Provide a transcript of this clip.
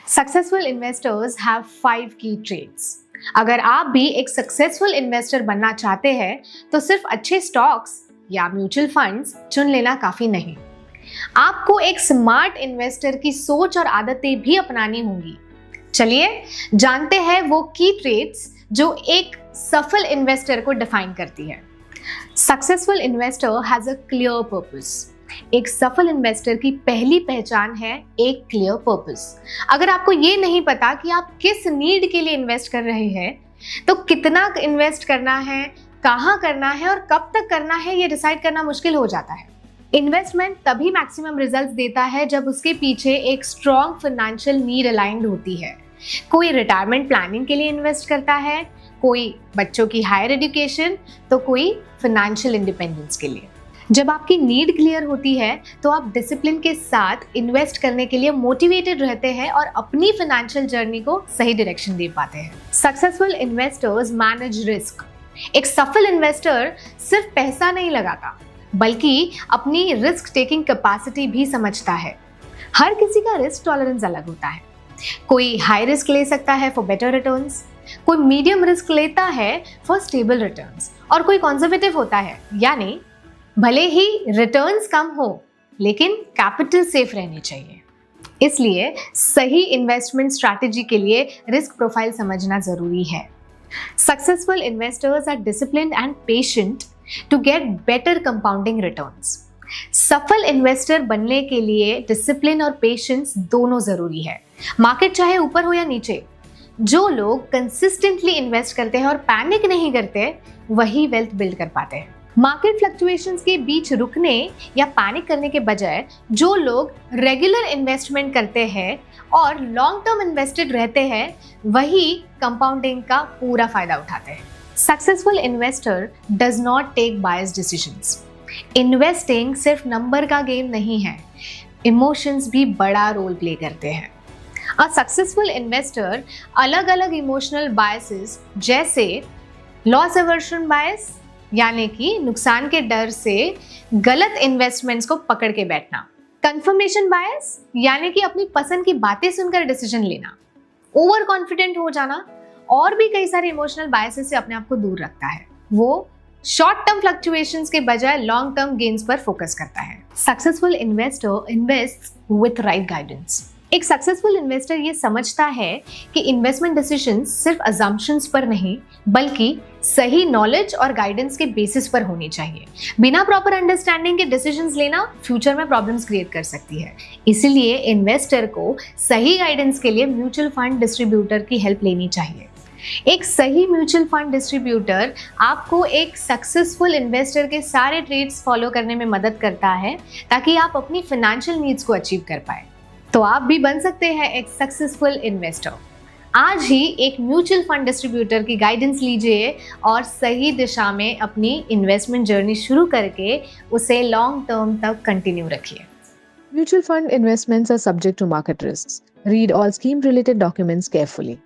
Successful investors have 5 की trades. अगर आप भी एक सक्सेसफुल इन्वेस्टर बनना चाहते हैं तो सिर्फ अच्छे स्टॉक्स या म्यूचुअल फंड्स चुन लेना काफी नहीं, आपको एक स्मार्ट इन्वेस्टर की सोच और आदतें भी अपनानी होंगी। चलिए जानते हैं वो की ट्रेड्स जो एक सफल इन्वेस्टर को डिफाइन करती है। Successful investor has a clear purpose. एक सफल इन्वेस्टर की पहली पहचान है एक क्लियर पर्पस। अगर आपको ये नहीं पता कि आप किस नीड के लिए इन्वेस्ट कर रहे हैं तो कितना इन्वेस्ट करना है, कहाँ करना है और कब तक करना है, ये डिसाइड करना मुश्किल हो जाता है। इन्वेस्टमेंट तभी मैक्सिमम रिजल्ट्स देता है जब उसके पीछे एक स्ट्रॉन्ग फाइनेंशियल नीड अलाइंड होती है। कोई रिटायरमेंट प्लानिंग के लिए इन्वेस्ट करता है, कोई बच्चों की हायर एजुकेशन, तो कोई फाइनेंशियल इंडिपेंडेंस के लिए। जब आपकी नीड क्लियर होती है तो आप डिसिप्लिन के साथ इन्वेस्ट करने के लिए मोटिवेटेड रहते हैं और अपनी फाइनेंशियल जर्नी को सही डायरेक्शन दे पाते हैं। Successful investors manage risk. एक सफल इन्वेस्टर सिर्फ पैसा नहीं लगाता बल्कि अपनी रिस्क टेकिंग कैपेसिटी भी समझता है। हर किसी का रिस्क टॉलरेंस अलग होता है। कोई हाई रिस्क ले सकता है फॉर बेटर रिटर्न्स, कोई मीडियम रिस्क लेता है फॉर स्टेबल रिटर्न्स और कोई कंजर्वेटिव होता है, यानी भले ही रिटर्न्स कम हो लेकिन कैपिटल सेफ रहनी चाहिए। इसलिए सही इन्वेस्टमेंट स्ट्रैटेजी के लिए रिस्क प्रोफाइल समझना जरूरी है। Successful investors are disciplined and patient to get better compounding returns. सफल इन्वेस्टर बनने के लिए डिसिप्लिन और पेशेंस दोनों जरूरी है। मार्केट चाहे ऊपर हो या नीचे, जो लोग कंसिस्टेंटली इन्वेस्ट करते हैं और पैनिक नहीं करते वही वेल्थ बिल्ड कर पाते हैं। मार्केट फ्लक्चुएशंस के बीच रुकने या पैनिक करने के बजाय जो लोग रेगुलर इन्वेस्टमेंट करते हैं और लॉन्ग टर्म इन्वेस्टेड रहते हैं वही कंपाउंडिंग का पूरा फायदा उठाते हैं। Successful investor does not take biased decisions. Investing सिर्फ नंबर का गेम नहीं है, इमोशंस भी बड़ा रोल प्ले करते हैं। अ सक्सेसफुल इन्वेस्टर अलग अलग इमोशनल बायसेस जैसे लॉस अवर्शन बायस, यानी कि नुकसान के डर से गलत इन्वेस्टमेंट्स को पकड़ के बैठना, कंफर्मेशन बायस यानी कि अपनी पसंद की बातें सुनकर डिसीजन लेना, ओवर कॉन्फिडेंट हो जाना और भी कई सारे इमोशनल बायसेस से अपने आप को दूर रखता है। वो शॉर्ट टर्म फ्लक्चुएशंस के बजाय लॉन्ग टर्म गेन्स पर फोकस करता है। Successful investor invests with right guidance. एक सक्सेसफुल इन्वेस्टर ये समझता है कि इन्वेस्टमेंट डिसीजंस सिर्फ अजम्पशंस पर नहीं बल्कि सही नॉलेज और गाइडेंस के बेसिस पर होनी चाहिए। बिना प्रॉपर अंडरस्टैंडिंग के डिसीजंस लेना फ्यूचर में प्रॉब्लम्स क्रिएट कर सकती है। इसीलिए इन्वेस्टर को सही गाइडेंस के लिए म्यूचुअल फंड डिस्ट्रीब्यूटर की हेल्प लेनी चाहिए। एक सही म्यूचुअल फंड डिस्ट्रीब्यूटर आपको एक सक्सेसफुल इन्वेस्टर के सारे ट्रेड्स फॉलो करने में मदद करता है ताकि आप अपनी फाइनेंशियल नीड्स को अचीव कर पाए। तो आप भी बन सकते हैं एक सक्सेसफुल इन्वेस्टर। आज ही एक म्यूचुअल फंड डिस्ट्रीब्यूटर की गाइडेंस लीजिए और सही दिशा में अपनी इन्वेस्टमेंट जर्नी शुरू करके उसे लॉन्ग टर्म तक कंटिन्यू रखिए। Mutual fund investments are subject to market risks. Read all scheme related documents carefully.